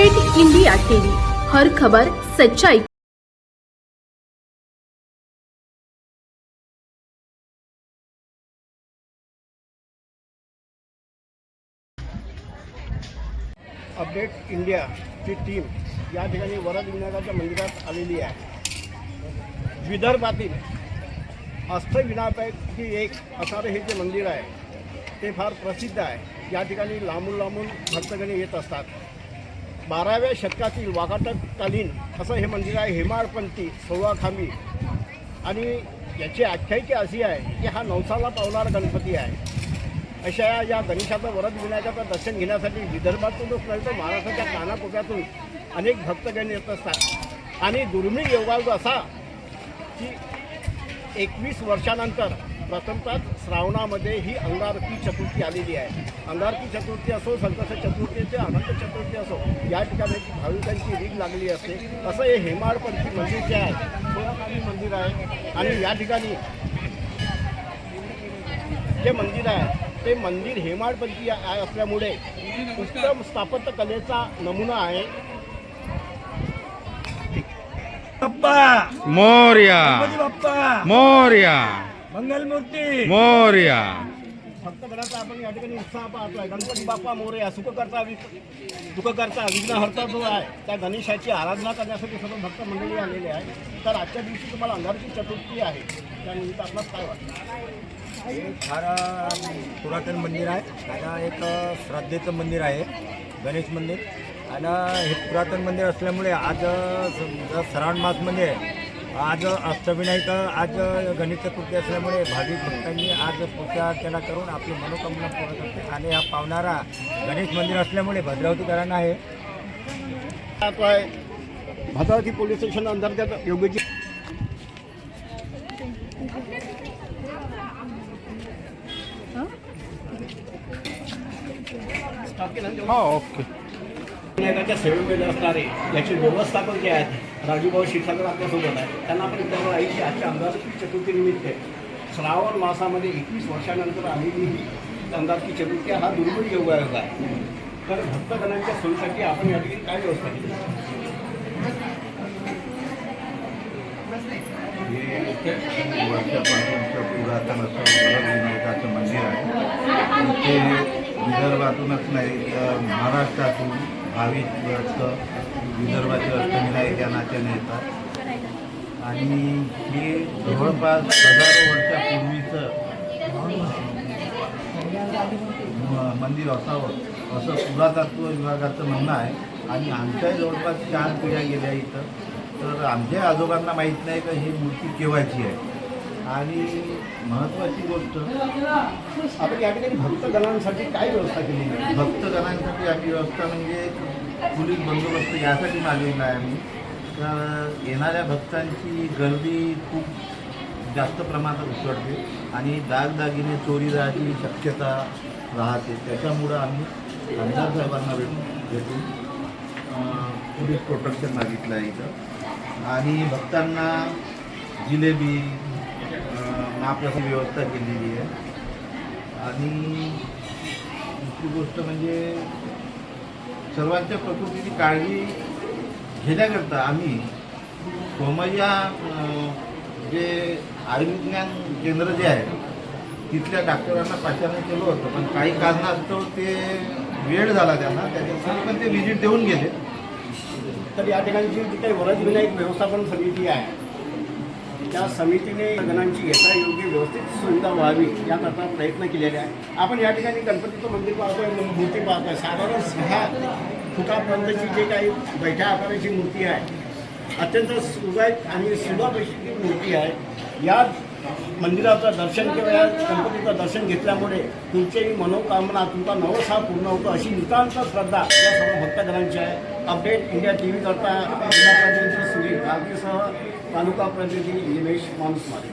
Update India TV, हर खबर सच्चाई। Update इंडियाची टीम या ठिकाणी वरद विनायकाच्या मंदिरात आलेली आहे। विदर्भातील अष्टविनायकापैकी एक असणारे हे जे मंदिर आहे ते फार प्रसिद्ध आहे। या ठिकाणी लांबून लांबून भक्तगण येत असतात। 12व्या शतकातील वाकाटककालीन असं हे मंदिर आहे। हेमाडपंथी 16 खांबी आणि याची आख्यायिका अशी आहे की हा नवसाला पावणारा गणपती आहे। अशा या गणेशाचं वरद विनायकाचं दर्शन घेण्यासाठी विदर्भातूनच नाही तर महाराष्ट्राच्या कानाकोपऱ्यातून अनेक भक्तगण येत असतात। आणि दुर्मिळ योगायोग असा की 21 वर्षानंतर प्रथमतः श्रावणामध्ये ही अंगारकी चतुर्थी आलेली आहे। अंगारकी चतुर्थी असो, संकष्ट चतुर्थी अनंत चतुर्थी असो, या ठिकाणी भाविकांची रीग लागली असते। असं हे हेमाडपंथी मंदिर जे आहे 16 खांबी मंदिर आहे। आणि या ठिकाणी जे मंदिर आहे ते मंदिर हेमाडपंथी असल्यामुळे उत्तम स्थापत्य कलेचा नमुना आहे। बाप्पा मोरया, गणपती बाप्पा मोरया, मंगलमूर्ती मोरया। भक्तगणाचा आपण या ठिकाणी उत्साह पाहतोय। गणपती बाप्पा मोरया, सुखकर्ता दुःखकर्ता विघ्नहर्ता जो आहे त्या गणेशाची आराधना करण्यासाठी सर्व भक्त मंडळी आलेले आहे। तर आजच्या दिवशी तुम्हाला अंगारकी चतुर्थी आहे, त्यानिमित्त आपल्याला काय वाटतं? हे फार पुरातन मंदिर आहे। आता एक श्राद्धेचं मंदिर आहे, गणेश मंदिर। आणि हे पुरातन मंदिर असल्यामुळे आज श्रावण मासमध्ये आज अष्टविनायक, आज गणेश चतुर्थी असल्यामुळे भाविक भक्तांनी आज पूजा अर्चना करून आपली मनोकामना पूर्ण करते। आणि हा पावणारा गणेश मंदिर असल्यामुळे भद्रावतीकरांना आहे। भद्रावती पोलीस स्टेशन अंतर्गत योग्य ओके। विनायकाच्या सेवेमध्ये असणारे याचे व्यवस्थापक जे आहेत राजूभाऊ क्षीरसागर आपल्यासोबत आहे। त्यांना आपण विचारलं आहे की आजच्या अंगारकी चतुर्थीनिमित्त श्रावण मासामध्ये 21 वर्षानंतर आलेली ही अंगारकी चतुर्थी हा दुर्मिळ योगायोग आहे। तर भक्तगणांच्या सोयीसाठी आपण या ठिकाणी काय व्यवस्था केली? हे वर्षापासूनचं पुरातन असं वरद विनायकाचं मंदिर आहे। इथे विदर्भातूनच नाही तर महाराष्ट्रातून भाविक भक्त विदर्भाचे अष्टविनायक या नात्याने येतात। आणि हे जवळपास हजारो वर्षापूर्वीचं मंदिर असावं असं पुरातत्व विभागाचं म्हणणं आहे। आणि आमच्या जवळपास 4 पिढ्या गेल्या इथं, तर आमच्या आजोबांना माहीत नाही का ही मूर्ती केव्हाची आहे। आणि महत्त्वाची गोष्ट आपण या ठिकाणी भक्तगणांसाठी काय व्यवस्था केली आहे? भक्तगणांसाठी आम्ही व्यवस्था म्हणजे पोलीस बंदोबस्त यासाठी मागवला आहे आम्ही। तर येणाऱ्या भक्तांची गर्दी खूप जास्त प्रमाणात उसळते आणि दागदागिने चोरी जायची शक्यता राहते। त्याच्यामुळं आम्ही आमदार साहेबांना भेटून पोलीस प्रोटेक्शन मागितलं आहे इथं। आणि भक्तांना जिलेबी महाप्रसाद व्यवस्था केलेली आहे। आणि दुसरी गोष्ट म्हणजे सर्वांच्या प्रकृतीची काळजी घेण्याकरता आम्ही सोमय्या जे आयुर्विज्ञान केंद्र जे आहे तिथल्या डॉक्टरांना पाचारण केलं होतं, पण काही कारणास्तव ते वेळ झाला त्यांना, त्याच्यासाठी पण ते व्हिजिट देऊन गेले। तर या ठिकाणी जी काही वरद विनायक व्यवस्थापन समिती आहे त्या समितीने गणांची यथायोग्य व्यवस्थित सुविधा व्हावी याकरता प्रयत्न केलेले आहे। आपण या ठिकाणी गणपतीचं मंदिर पाहतोय, मूर्ती पाहतोय। साधारण 6 फुटापर्यंतची जे काही बैठ्या आकाराची मूर्ती आहे, अत्यंत सुबक आणि सुलभ अशी मूर्ती आहे। या मंदिराचं दर्शन किंवा या गणपतीचं दर्शन घेतल्यामुळे तुमच्याही मनोकामना, तुमचा नवस हा पूर्ण होतो अशी नितांत श्रद्धा या सर्व भक्तगणांची आहे। अपडेट इंडिया टीव्ही करता जिल्हा प्रतिनिधी सुनील गावकीसह तालुका प्रतिनिधी निमेश माणूसमारे।